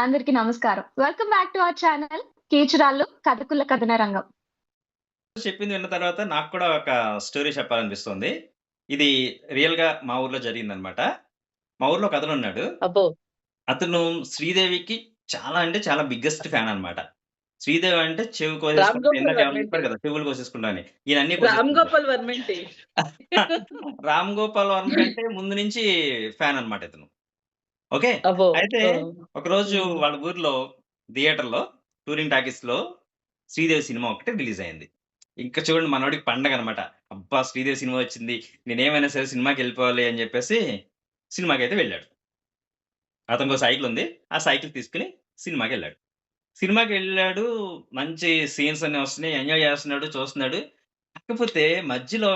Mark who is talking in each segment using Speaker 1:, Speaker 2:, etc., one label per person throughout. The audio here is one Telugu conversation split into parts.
Speaker 1: అందరికీ నమస్కారం. Welcome back to our channel 'కీచురాళ్ళు కథకుల కథన రంగం'.
Speaker 2: చెప్పింది విన్న తర్వాత నాకు కూడా ఒక స్టోరీ చెప్పాలనిపిస్తుంది. ఇది రియల్‌గా మా ఊర్లో జరిగిందనమాట. మా ఊర్లో ఒకతనున్నాడు.
Speaker 3: అబ్బో!
Speaker 2: అతను శ్రీదేవికి చాలా అంటే చాలా బిగ్గెస్ట్ ఫ్యాన్ అనమాట. శ్రీదేవి అంటే చెవి
Speaker 3: రామ్
Speaker 2: కోసేసుకుంటా
Speaker 3: గోపాల్
Speaker 2: ఇందాక
Speaker 3: వర్మ
Speaker 2: ఎవరో
Speaker 3: ఏంటి?
Speaker 2: చెప్పారు కదా! చెవులు కోసేసుకుంటా అని. ఈయన అన్నీ
Speaker 3: రామ్
Speaker 2: కోసేసుకుంటాడు.
Speaker 3: గోపాల్ వర్మ ఏంటి?
Speaker 2: రామ్ గోపాల్ వర్మ కంటే ముందు నుంచి ఫ్యాన్ అనమాట ఇతను. ఓకే.
Speaker 3: అబ్బో!
Speaker 2: అయితే
Speaker 3: ఆ!
Speaker 2: ఒకరోజు
Speaker 3: హ్మ్.
Speaker 2: వాళ్ళ ఊర్లో థియేటర్‌లో టూరింగ్ టాకీస్‌లో 'శ్రీదేవి' సినిమా ఒకటి రిలీజ్ అయింది. ఇంక చూడండి మనోడికి పండగనమాట. అబ్బా! 'శ్రీదేవి' సినిమా వచ్చింది. నేనేమైనా సరే సినిమాకెళ్ళిపోవాలి అని చెప్పేసి సినిమాకైతే వెళ్ళాడు. అతనికో సైకిల్ ఉంది. ఆ సైకిల్ తీసుకొని సినిమాకెళ్ళాడు. సినిమాకెళ్ళాడు. మంచి సీన్స్ అన్నీ వస్తున్నాయి. ఎంజాయ్ చేస్తున్నాడు, చూస్తున్నాడు. కాకపోతే మధ్యలో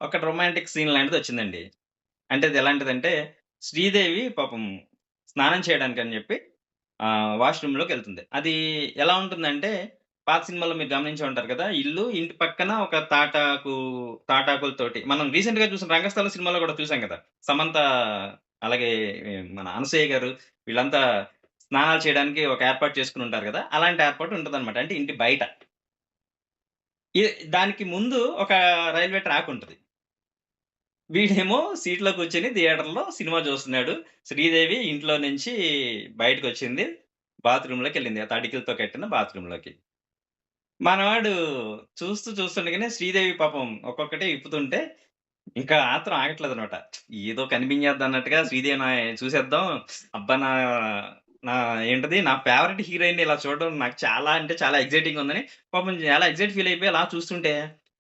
Speaker 2: ఒక రొమాంటిక్ సీన్ లాంటిదొచ్చిందండి. అంటే అది ఎలాంటిదంటే శ్రీదేవి పాపం స్నానం చేయడానికని చెప్పి వాష్‌రూమ్‌లోకెళ్తుంది. అది ఎలా ఉంటుందంటే పాత సినిమాల్లో మీరు గమనించే ఉంటారు కదా! ఇల్లు, ఇంటి పక్కన ఒక తాటాకులతోటి మనం రీసెంట్‌గా చూసిన 'రంగస్థలం' సినిమాలో కూడా చూసాం కదా! సమంత అలాగే మన అనసూయ గారు వీళ్ళంతా స్నానాలు చేయడానికి ఒక ఏర్పాటు చేసుకొనుంటారు గదా! అలాంటి ఏర్పాటు ఉంటదనమాట. అంటే ఇంటి బయట. ఇ దానికి ముందు ఒక రైల్వే ట్రాక్ ఉంటది. వీడేమో సీట్‌లో కూర్చొని థియేటర్‌లో సినిమా చూస్తున్నాడు. శ్రీదేవి ఇంట్లో నుంచి బయటకొచ్చింది. బాత్రూమ్‌లోకెళ్ళింది. ఆ తడికలతో కట్టిన బాత్రూమ్‌లోకి. మనవాడు చూస్తుండగానే శ్రీదేవి పాపం ఒక్కొక్కటి ఇప్పుతుంటే ఇంకా ఆత్రం ఆగట్లేదనమాట. ఏదో కనిపించేద్దన్నట్టుగా శ్రీదేవిని చూసేద్దాం. అబ్బా! నా ఏంటది నా ఫేవరెట్ హీరోయిన్‌ని ఇలా చూడడం నాకు చాలా అంటే చాలా ఎక్సైటింగ్‌గా ఉందని పాపం చాలా ఎక్సైట్ ఫీల్ అయిపోయి అలా చూస్తుంటే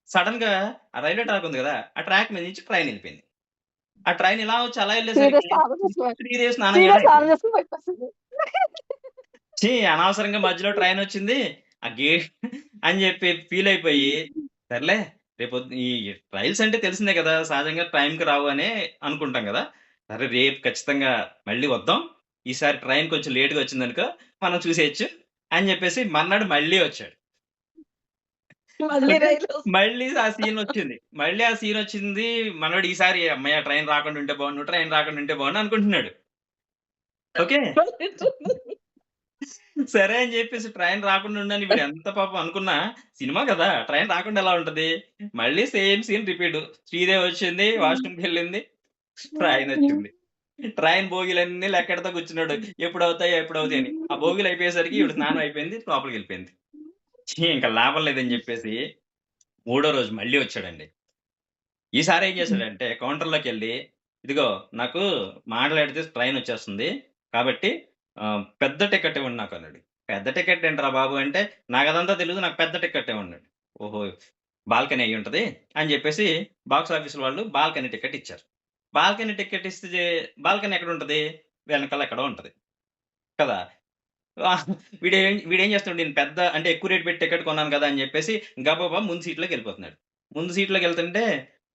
Speaker 2: సడెన్‌గా ఆ రైల్వే ట్రాక్ ఉంది గదా! ఆ ట్రాక్ మీద నుంచి ట్రైన్ ఎళ్ళిపోయింది. ఆ ట్రైన్ ఇలా వచ్చి అలా
Speaker 1: సీరియస్
Speaker 2: ఎళ్ళేసరికి
Speaker 1: స్నానం చేసుకొని
Speaker 2: శ్రీదేవి స్నానం చేయడం
Speaker 1: సీరియస్ స్నానం
Speaker 2: అయిపోయింది.
Speaker 1: చేసుకొని బయటకొస్తుంది.
Speaker 2: ఛీ! అనవసరంగా మధ్యలో ట్రైనొచ్చింది. ఆ గే అని జెప్పి ఫీలయిపోయి, సర్లే ఈ రైల్స్ అంటే తెలిసిందే గదా! సహజంగా టైంకి రావు అనే అనుకుంటాం గదా! సరే రేపు ఖచ్చితంగా మళ్ళీ వద్దాం. ఈసారి ట్రైన్ కొంచెం లేట్‌గా వచ్చిందనుకో మనం చూసేయొచ్చు అని జెప్పేసి మర్నాడు మళ్ళీ వచ్చాడు.
Speaker 3: మళ్ళీ
Speaker 2: ఓకే.
Speaker 3: రైలు
Speaker 2: మళ్ళీ ఆ సీనొచ్చింది. మళ్ళీ ఆ సీనొచ్చింది. మనోడు ఈసారి హమ్మయ్య! ట్రైన్ రాకుండా ఉంటే బావుండు, ట్రైన్ రాకుండా ఉంటే బావుండు అనుకుంటున్నాడు. ఓకే. సరే అని జెప్పేసి ట్రైన్ రాకుండా ఉండని వీడు ఎంత పాపం అనుకున్నా, సినిమా గదా! ట్రైన్ రాకుండా ఎలా ఉంటది? మళ్ళీ సేమ్ సీన్ రిపీటు. శ్రీదేవి వచ్చింది, వాష్‌రూమ్‌కెళ్ళింది, ట్రైనొచ్చింది. ట్రైన్ బోగీలన్నీ లెక్కెడతా కూర్చున్నాడు. ఎప్పుడవుతాయి, ఎప్పుడవుతాయి అని. ఆ బోగీలు అయిపోయేసరికి ఈవిడ స్నానం అయిపోయింది. లోపలికెళ్ళిపోయింది. ఛీ! ఇంక లాభం లేదని జెప్పేసి మూడో రోజు మళ్ళీ వచ్చాడండి. ఈసారి ఏం చేశాడంటే కౌంటర్‌లోకెళ్ళి, "ఇదిగో నాకు మాట్లాడితే ట్రైనొచ్చేస్తుంది. కాబట్టి పెద్ద టికెట్ ఇవ్వండి నాకు" అన్నాడు. "పెద్ద టికెట్ ఏంట్రా బాబు" అంటే, "నాకదంతా తెలీదు. నాకు పెద్ద టికెట్ ఇవ్వన్నాడు." ఓహో! బాల్కనీ అయ్యుంటది అని జెప్పేసి బాక్స్ ఆఫీస్ వాళ్ళు బాల్కనీ టికెట్ ఇచ్చారు. బాల్కనీ టికెట్ ఇస్తే బాల్కనీ ఎక్కడుంటది? వెనకాల ఎక్కడో ఉంటది. కదా! వీడేం చేస్తున్నాడు నేను పెద్ద అంటే ఎక్కువ రేట్ పెట్టి టికెట్ కొన్నాను కదా! అని జెప్పేసి గబగబా ముందు సీట్‌లోకెళ్ళిపోతున్నాడు. ముందు సీట్‌లోకెళ్తుంటే,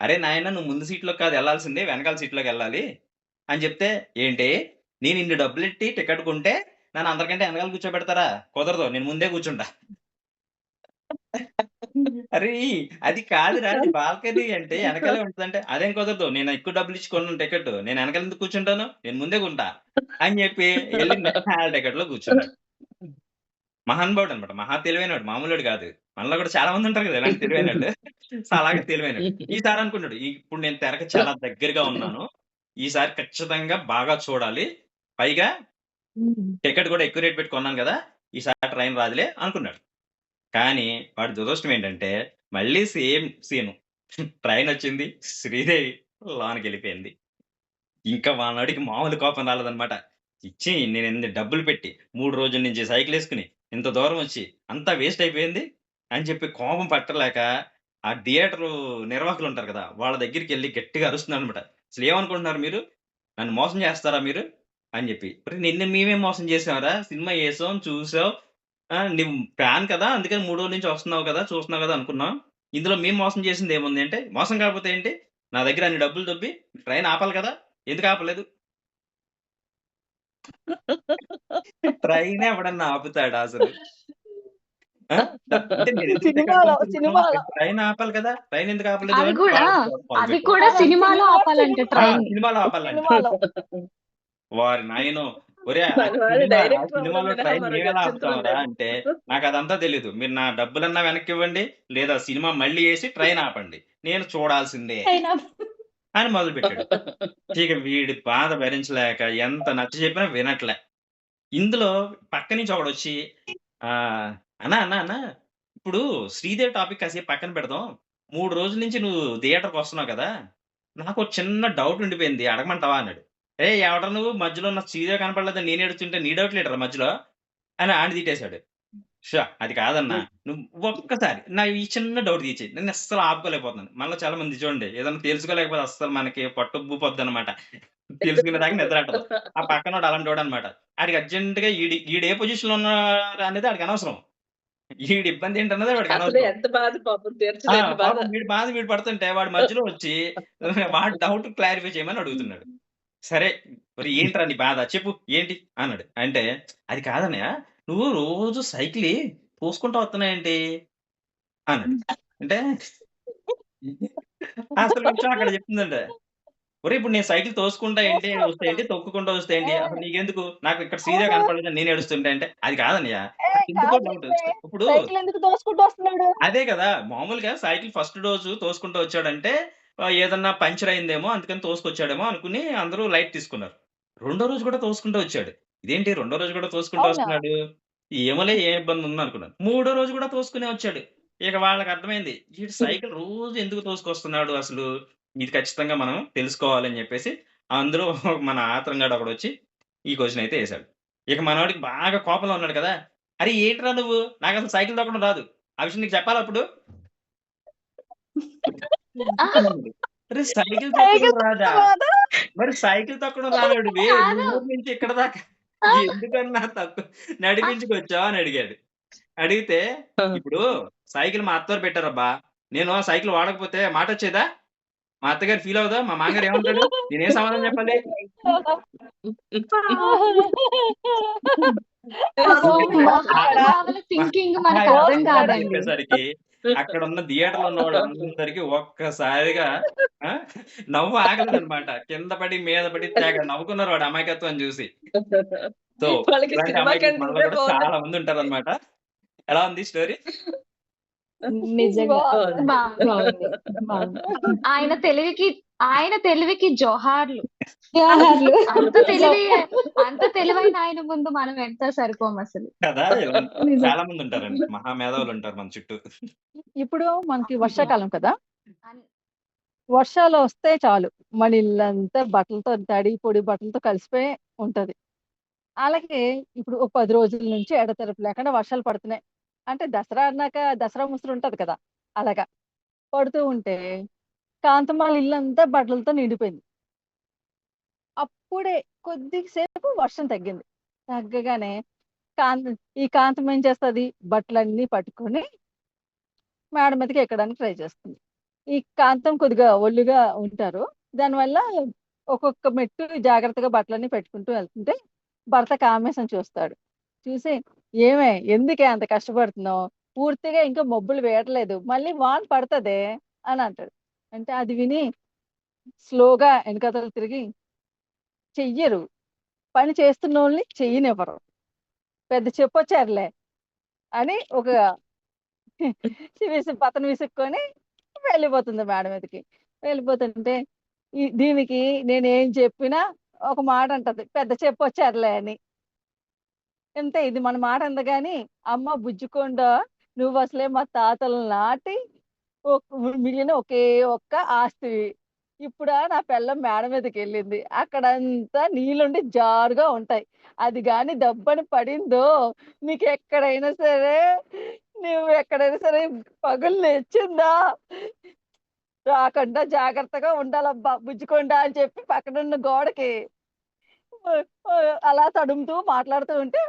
Speaker 2: "అరేయ్ నాయనా నువ్వు ముందు సీట్‌లోకి కాదు ఎళ్ళాల్సింది వెనకాల సీట్‌లోకెళ్ళాలి" అని చెప్తే, "ఏంటి నేను ఇన్ని డబ్బులెట్టి టికెట్ కొంటే నన్ను అందరికంటే ఎనకాల కూర్చోబెడతారా? కుదరదు నేను ముందే కూర్చుంటా." అరేయ్! అది కాదురా అది బాల్కనీ అంటే ఎనకాలే ఉంటదంటే, "అదేం కుదరదు నేను ఎక్కువ డబ్బులిచ్చి కొన్నాను టికెటు. నేను ఎనకాల ఎందుకు కూర్చుంటాను? నేను ముందే కొంటా" అని చెప్పి ఎళ్లి నెక్స్ట్ టికెట్‌లో కూర్చున్నాడు. మహానుభావుడనమాట. మహా తెలివైనోడు. మామూలోడు గాదు. మనలో గూడా చాలా మందుంటారు గదా! ఇలాంటి తెలివైనోళ్ళు. సో, అలాగే తెలివైనోడు. ఈసారి అనుకున్నాడు. ఇప్పుడు నేను తెరకి చాలా దగ్గరగా ఉన్నాను. ఈసారి ఖచ్చితంగా బాగా చూడాలి. పైగా టికెట్ గూడా ఎక్కువ రేట్ పెట్టి కొన్నాను గదా! ఈసారి ట్రైన్ రాదులే అనుకున్నాడు. కానీ వాడి దురదృష్టం ఏంటంటే, మళ్ళీ సేమ్ సీను. ట్రైనొచ్చింది. శ్రీదేవి లోనకెళ్ళిపోయింది. ఇంకా వానోడికి మామూలు కోపం రాలేదనమాట. ఇచ్చి నేనిన్ని డబ్బులు పెట్టి 3 రోజుల నుంచి సైకిలేసుకొని ఇంత దూరం వచ్చి అంతా వేస్ట్ అయిపోయింది అని చెప్పి కోపం పట్టలేక ఆ థియేటరు నిర్వాహకులుంటారు కదా! వాళ్ళ దగ్గరికెళ్లి గట్టిగా అరుస్తున్నాడనమాట. "అసలేమనుకుంటున్నారు మీరు? నన్ను మోసం చేస్తారా మీరు?" అని జెప్పి. "ఒరేయ్! నిన్ను మేమేం మోసం చేసాంరా? సినిమా యేసాం, చూసావు. నువ్వు ఫ్యాన్ కదా! అందుకని 3 రోజుల నుంచి వస్తున్నావు కదా! చూస్తున్నావు కదా! అనుకున్నాం. ఇందులో మేము మోసం చేసిందేముంది" అంటే, "మోసం కాకపోతే ఏంటి? నా దగ్గర అన్ని డబ్బులు దొబ్బి ట్రైన్ ఆపాలి కదా! ఎందుకు ఆపలేదు?" ట్రైనే ఎవడన్నా ఆపుతాడా అసలు? ఆ! అంటే నేనెందుకు టికెట్
Speaker 1: సినిమాలో
Speaker 2: కొనుక్కున్నాను?
Speaker 1: సినిమాలో
Speaker 2: ట్రైన్ ఆపాలి కదా! ట్రైన్ ఎందుకు ఆపలేదు
Speaker 1: అది
Speaker 2: అని
Speaker 1: కూడా
Speaker 2: వాడు గొడవ
Speaker 1: అది
Speaker 2: పెట్టాడు.
Speaker 1: కూడా
Speaker 3: అదే
Speaker 1: సినిమాలో
Speaker 3: సినిమా
Speaker 1: ఆపాలంట
Speaker 3: సినిమా
Speaker 2: ఆ!
Speaker 1: ట్రైన్‌ని.
Speaker 2: సినిమాలో ఆపాలంట.
Speaker 1: సినిమాలో.
Speaker 2: వారి నాయనో! ఒరేయ్! ఆ
Speaker 3: మన వాళ్ళు
Speaker 2: సినిమాలో
Speaker 3: డైరెక్టర్ అవ్వడం మినహా
Speaker 2: ట్రైన్
Speaker 3: మరో
Speaker 2: మేమెలా
Speaker 3: గత్యంతరం
Speaker 2: ఆపుతాంరా
Speaker 3: లేదు.
Speaker 2: అంటే, నాకదంతా తెలీదు. మీరు నా డబ్బులన్నా వెనక్కివ్వండి, లేదా సినిమా మళ్ళీ యేసి ట్రైన్ ఆపండి. నేను చూడాల్సిందే
Speaker 1: అయినా
Speaker 2: అని మొదలుపెట్టాడు. ఇక వీడి బాధ భరించలేక ఎంత నచ్చజెప్పినా వినట్లే. ఇందులో పక్క నుంచి ఒకడొచ్చి "అన్నా, అన్నా, అన్నా ఇప్పుడు 'శ్రీదేవి' టాపిక్ కాసేపు పక్కన పెడదాం. 3 రోజుల నుంచి నువ్వు థియేటర్‌కొస్తున్నావు కదా! నాకో చిన్న డౌట్ ఉండిపోయింది అడగమంటావా?" అన్నాడు. "ఏయ్! ఎవడ్రా నువ్వు మధ్యలో నాకు 'శ్రీదేవి' కనపడలేదని నేను ఏడుస్తుంటే నీ డౌట్ లేట్రా మధ్యలో" అని ఆడిని తిట్టేసాడు. అది కాదన్నా. నువ్వు ఒక్కసారి నా ఈ చిన్న డౌట్ తీర్చేయి. నేను అస్సలు ఆపుకోలేకపోతున్నాను. మనలో చాలా మంది చూడండి ఏదన్నా తెలుసుకోలేకపోతే అస్సలు మనకి పట్టుబ్బిపోద్దనమాట. తెలుసుకునేదాకా నిద్రట్టదు. ఆ పక్కనోడు అలాంటోడనమాట. ఆడికి అర్జెంట్‌గా ఈడు ఏ పొజిషన్‌లో ఉన్నాడు అనేది ఆడికి అనవసరం. ఈడి ఇబ్బంది ఏంటన్నది వాడికి
Speaker 3: అసలే
Speaker 2: అనవసరం.
Speaker 3: ఎంత బాధ పాపం
Speaker 2: ఆ!
Speaker 3: తీర్చలేని బాధ.
Speaker 2: పాపం వీడి బాధ వీడు పడుతుంటే వాడు మధ్యలో వచ్చి వాడి డౌట్ క్లారిఫై చేయమని అడుగుతున్నాడు. సరే మరి ఏంట్రా నీ బాధ చెప్పు ఏంటి? అన్నాడు. అంటే అది కాదన్నయ్య నువ్వు రోజు సైకిలి తోసుకుంటా వస్తున్నావేంటి? అన్నాడు. అంటే అసలు విషయం అక్కడ చెప్తుందండి. ఒరేయ్! ఇప్పుడు నేను సైకిల్ తోసుకుంటా ఏంటి, వస్తే ఏంటి, తొక్కుకుంటా వస్తే ఏంటి? అసలు నీకెందుకు? నాకు ఇక్కడ శ్రీదేవి కనపడలేదని నేను ఏడుస్తుంటే అంటే, అది కాదన్నయ్య. నాకెందుకో
Speaker 3: కాదు
Speaker 2: డౌట్.
Speaker 3: లే.
Speaker 2: ఇప్పుడు
Speaker 3: సైకిల్ ఎందుకు తోసుకుంటూ వస్తున్నాడు?
Speaker 2: అదే కదా! మామూలుగా సైకిల్ ఫస్ట్ రోజు తోసుకుంటూ వచ్చాడంటే ఏదన్నా పంక్చర్ అయిందేమో అందుకని తోసుకొచ్చాడేమో అనుకుని అందరూ లైట్ తీసుకున్నారు. రెండో రోజు కూడా తోసుకుంటూ వచ్చాడు. ఇదేంటి రెండో రోజు కూడా తోసుకుంటూ
Speaker 3: అవునా?
Speaker 2: వస్తున్నాడు. ఏమోలే ఏ ఇబ్బంది ఉందనుకున్నాను. మూడో రోజు కూడా తోసుకునే వచ్చాడు. ఇక వాళ్ళకర్థమైంది. ఈడు సైకిల్ రోజు ఎందుకు తోసుకొస్తున్నాడు అసలు? ఇది ఖచ్చితంగా మనం తెలుసుకోవాలని చెప్పేసి అందులో మన ఆత్రంగాడు ఒకడొచ్చి ఈ క్వెషన్ అయితే ఎసాడు. ఇక మనోడికి బాగా కోపంలో ఉన్నాడు కదా! "అరె! ఏంట్రా నువ్వు? నాకసలు సైకిల్ తొక్కడం రాదు. ఆ విషయం నీకు చెప్పాలా అప్పుడు?"
Speaker 1: ఆ!
Speaker 2: అన్నాడు. "అరె! సైకిల్ తొక్కడం
Speaker 3: సైకిల్
Speaker 2: రాదా?
Speaker 3: తోక్కరాదా?
Speaker 2: మరి సైకిల్ తొక్కడం రానోడివి
Speaker 1: కాదు.
Speaker 2: నువ్వు ఊరు నుంచి ఇక్కడి దాకా
Speaker 1: ఆ!
Speaker 2: ఎందుకన్నా
Speaker 1: ఆ!
Speaker 2: నడిపించుకొచ్చావు?" అని అడిగాడు. అడిగితే, "ఇప్పుడు సైకిల్ మా అత్తోరు పెట్టారబ్బా! నేను ఆ సైకిల్ వాడకపోతే మాటొచ్చేదా? మా అత్తగారు ఫీల్ అవ్వదా? మా మామగారు ఏమంటాడు? నేనేం సమాధానం చెప్పాలి?"
Speaker 1: పాపం
Speaker 3: అక్కడ
Speaker 1: మహానుభావుల థింకింగ్ మనకర్థం
Speaker 2: అని
Speaker 3: మోస్తున్నాడండి.
Speaker 1: కాదండి.
Speaker 2: చెప్పేసరికి అక్కడున్న థియేటర్‌లో ఉన్న వాళ్ళందరికీ ఒక్కసారిగా ఆ! నవ్వు ఆగలేదన్నమాట. కింద పడి, మీద పడి తెగ నవ్వుకున్నారు వాడి అమాయకత్వాన్ని చూసి. సో,
Speaker 3: వాళ్ళకి
Speaker 2: ఇలాంటి
Speaker 3: సినిమా
Speaker 2: అమాయకులు
Speaker 3: కంటే
Speaker 2: మనలో
Speaker 3: ఇదే
Speaker 2: కూడా
Speaker 3: బావుంది.
Speaker 2: చాలా మందుంటారన్నమాట. ఎలా ఉంది స్టోరీ?
Speaker 3: నిజంగా.
Speaker 1: బావుంది.
Speaker 3: బావుంది. బావుంది.
Speaker 1: ఆయన తెలివికి ఆయన తెలివికి జోహార్లు.
Speaker 3: జోహార్లు.
Speaker 1: అంత తెలివి అంత తెలివైన ఆయన ముందు మనం ఎంత సరిపోమసలు.
Speaker 2: కదా! ఇలా
Speaker 3: నిజం.
Speaker 2: చాలా మందుంటారండి. మహా మేధావులుంటారు మన చుట్టూ.
Speaker 3: ఇప్పుడు మనకి
Speaker 1: అవును.
Speaker 3: వర్షాకాలం కదా!
Speaker 1: అన్
Speaker 3: వర్షాలొస్తే చాలు. మన ఇల్లంతా బట్టలతో తడి, పొడి బట్టలతో కలిసిపోయి ఉంటది. అలాగే ఇప్పుడు ఓ 10 రోజుల నుంచి ఎడతెరపి లేకుండా వర్షాలు పడుతున్నాయి. అంటే దసరా అన్నాక దసరా ముసురు ఉంటది కదా! అలాగా. పడుతూ ఉంటే కాంతమ్మాళ్ళ ఇల్లంతా బట్టలతో నిండిపోయింది. అప్పుడే కొద్ది సేపు వర్షం తగ్గింది. తగ్గగానే కాంతం ఈ కాంతం ఏం చేస్తది? బట్టలన్నీ పట్టుకొని మేడ మీదకి ఎక్కడానికి ట్రై చేస్తుంది. ఈ కాంతం కొద్దిగా ఒళ్ళుగా ఉంటారు. దానివల్ల ఒక్కొక్క మెట్టు జాగ్రత్తగా బట్టలన్నీ పెట్టుకుంటూ వెళ్తుంటే భర్త కామేసం చూస్తాడు. చూసి "ఏమే ఎందుకే అంత కష్టపడుతున్నావు? పూర్తిగా ఇంకా మబ్బులు వేయట్లేదు. మళ్ళీ వాన పడతదే" అని అంటాడు. అంటే అది విని స్లోగా ఎనకాతల తిరిగి చెయ్యరు. పని చేస్తున్నోళ్ళని చెయ్యనివ్వరు. పెద్ద చెప్పొచ్చారులే అని ఒక పతన విసుక్కొని వెళ్ళిపోతుంది మేడ మీదకి. వెళ్ళిపోతుంటే దీనికి నేనేం చెప్పినా ఒక మాట అంటది. పెద్ద చెప్పొచ్చారులే అని. అంతే ఇది మన మాట అందగాని, అమ్మ బుజ్జికొండ నువ్వసలే మా తాతల నాటి మిగిలిన ఒకే ఒక్క ఆస్తివి. ఇప్పుడా నా పెళ్ళాం మేడ మీదకెళ్ళింది. అక్కడంతా నీళ్లుండి జారుగా ఉంటాయి. అది గాని దెబ్బని పడిందో నీకెక్కడైనా సరే నువ్వెక్కడైనా సరే పగులు లేచిందా రాకుండా జాగ్రత్తగా ఉండాలబ్బా బుజ్జికొండ అని చెప్పి పక్కనున్న గోడకి అలా తడుముతూ మాట్లాడుతూ ఉంటే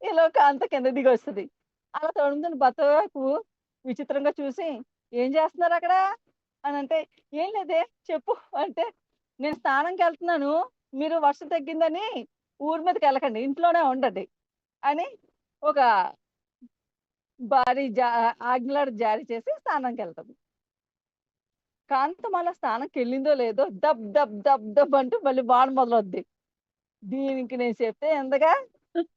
Speaker 3: ఈలోక అంత కింద దిగొస్తది. అలా తడుముతున్న భర్త వైపు విచిత్రంగా చూసి, "ఏం చేస్తున్నారక్కడ?" అనంటే, "ఏం లేదే చెప్పు" అంటే, "నేను స్నానంకెళ్తున్నాను. మీరు వర్షం తగ్గిందని ఊరు మీదకెళ్ళకండి. ఇంట్లోనే ఉండండి" అని ఒక భారీ ఆజ్ఞలు జారీ చేసి స్నానంకెళ్తది. కాంతం అలా స్నానంకెళ్ళిందో లేదో దబ్ దబ్ దబ్ దబ్ అంటూ మళ్ళీ వాన మొదలవుద్ది. దీనికి నేను చెప్తే ఎంతగా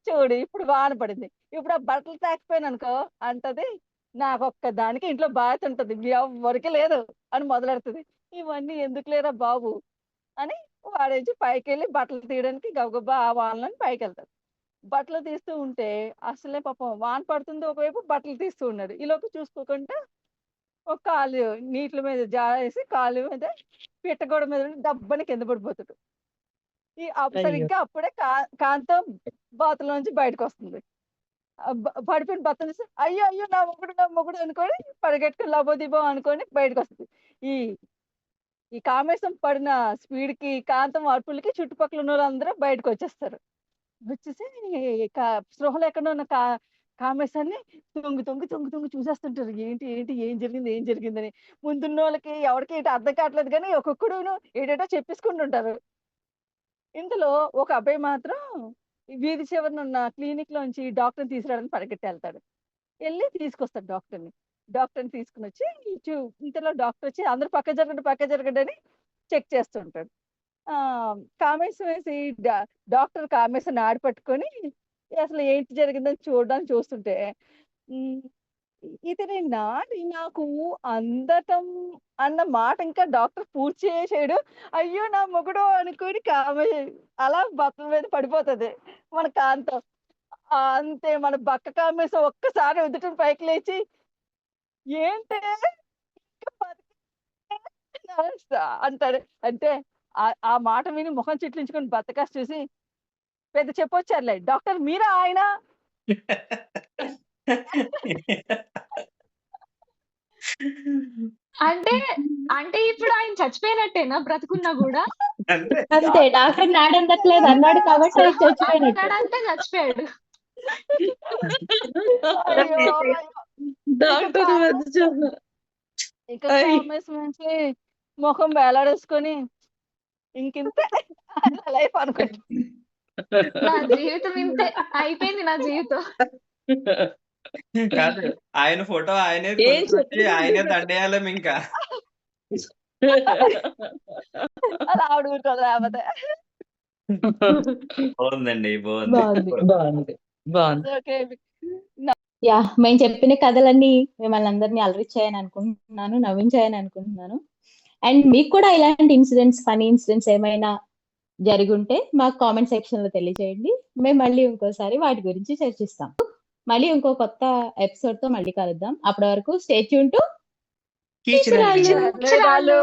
Speaker 3: చూడు ఇప్పుడు వాన పడింది. ఇప్పుడు ఆ బట్టలు తాకిపోయాను అనుకో అంటది, నాకొక్క దానికి ఇంట్లో బాధ్యత ఉంటది. ఎవ్వరికి లేదు అని మొదలెడుతది. ఇవన్నీ ఎందుకు లేరా బాబు అని వాడేంచి పైకెళ్ళి బట్టలు తీయడానికి గబగబా ఆ వానలోని పైకెళ్తాడు. బట్టలు తీస్తూ ఉంటే అసలే పాపం వాన పడుతుంది ఒకవైపు, బట్టలు తీస్తూ ఉన్నాడు. ఈలోపు చూసుకోకుండా ఒక కాలు నీట్ల మీద జారేసి కాలు మీద పిట్టగోడ మీద నుండి దబ్బని కింద పడిపోతాడు.
Speaker 4: అయ్యో
Speaker 3: సరిగ్గా అప్పుడే కాంతం బాతులోంచి బయటకు వస్తుంది. పడిపోయిన భర్తను చూసి అయ్యో అయ్యో నా మొగుడు అనుకొని పరిగెట్టుకుని లబోదిబో అనుకొని బయటకు వస్తుంది. ఈ ఈ కామేశం పడిన స్పీడ్ కి కాంతం అర్పులకి చుట్టుపక్కల ఉన్న వాళ్ళందరూ బయటకు వచ్చేస్తారు. వచ్చేసి స్పృహ లేకుండా ఉన్న కామేశాన్ని తొంగి తొంగి తొంగి తొంగి చూసేస్తుంటారు. ఏంటి ఏంటి ఏం జరిగింది ఏం జరిగిందని. ముందున్న వాళ్ళకి ఎవరికి ఏంటి అర్థం కావట్లేదు కానీ ఒక్కొక్కడును ఏటేటో చెప్పేసుకుంటుంటారు. ఇందులో ఒక అబ్బాయి మాత్రం ఈ వీధి చివరన ఉన్న క్లినిక్ లోంచి డాక్టర్ని తీసుకురావడానికి పరిగెట్టి వెళ్తాడు. వెళ్ళి తీసుకొస్తాడు డాక్టర్ని తీసుకుని వచ్చి ఇంతలో డాక్టర్ వచ్చి అందరూ పక్క జరగండి అని చెక్ చేస్తుంటాడు. కామేశం వేసి డాక్టర్ కామేశాన్ని ఆడిపట్టుకొని అసలు ఏంటి జరిగిందని చూడడానికి చూస్తుంటే ఇతని నాకు అందటం అన్న మాట ఇంకా డాక్టర్ పూర్తి చేసాడు. అయ్యో నా మొగుడు అనుకొని అలా బట్టల మీద పడిపోతుంది మన కాంతం. అంతే మన బక్క కామేశం ఒక్కసారి ఉదటం పైకి లేచి ఏంటే అంటాడు. అంటే ఆ మాట విని ముఖం చిట్లించుకొని బత్తకాసి చూసి పెద్ద చెప్పొచ్చారులే డాక్టర్ మీరా ఆయన
Speaker 1: అంటే అంటే ఇప్పుడు ఆయన చచ్చిపోయినట్టేనా బ్రతుకున్నా కూడా?
Speaker 2: అంతే
Speaker 4: అంతే డాక్టర్ నాడందట్లేదు అన్నాడు కాబట్టి ఆయన చచ్చిపోయినట్టు.
Speaker 1: అంటే చచ్చిపోయాడు.
Speaker 3: అయ్యో
Speaker 4: డాక్టర్
Speaker 3: ఇక కామేశం నుంచి ముఖం వేలాడేసుకొని ఇంకింతే లైఫ్ అనుకుంటా.
Speaker 1: నా జీవితం ఇంతే అయిపోయింది నా జీవితం.
Speaker 2: కాదు ఆయన ఫోటో ఆయనే
Speaker 4: ఏం
Speaker 2: కొనుక్కొచ్చి ఆయనే దండేయాలం ఇంకా.
Speaker 3: అలా ఆవిడ ఊరుకోదు లేకపోతే.
Speaker 2: బాగుందండి
Speaker 4: బాగుంది.
Speaker 3: ఓకే
Speaker 4: యా మేము చెప్పిన కథలన్నీ మిమ్మల్ని అందరినీ అలరించాయని అనుకుంటున్నాను, నవ్వించాయని అనుకుంటున్నాను. అండ్ మీకు కూడా ఇలాంటి ఇన్సిడెంట్స్ ఫనీ ఇన్సిడెంట్స్ ఏమైనా జరుగుంటే మాకు కామెంట్ సెక్షన్ లో తెలియజేయండి. మేము మళ్ళీ ఇంకోసారి వాటి గురించి చర్చిస్తాం. మళ్ళీ ఇంకో కొత్త ఎపిసోడ్ తో మళ్ళీ కలుద్దాం. అప్పటి వరకు స్టే ట్యూన్ టు
Speaker 2: కీచురాళ్ళు.
Speaker 3: కీచురాళ్ళు.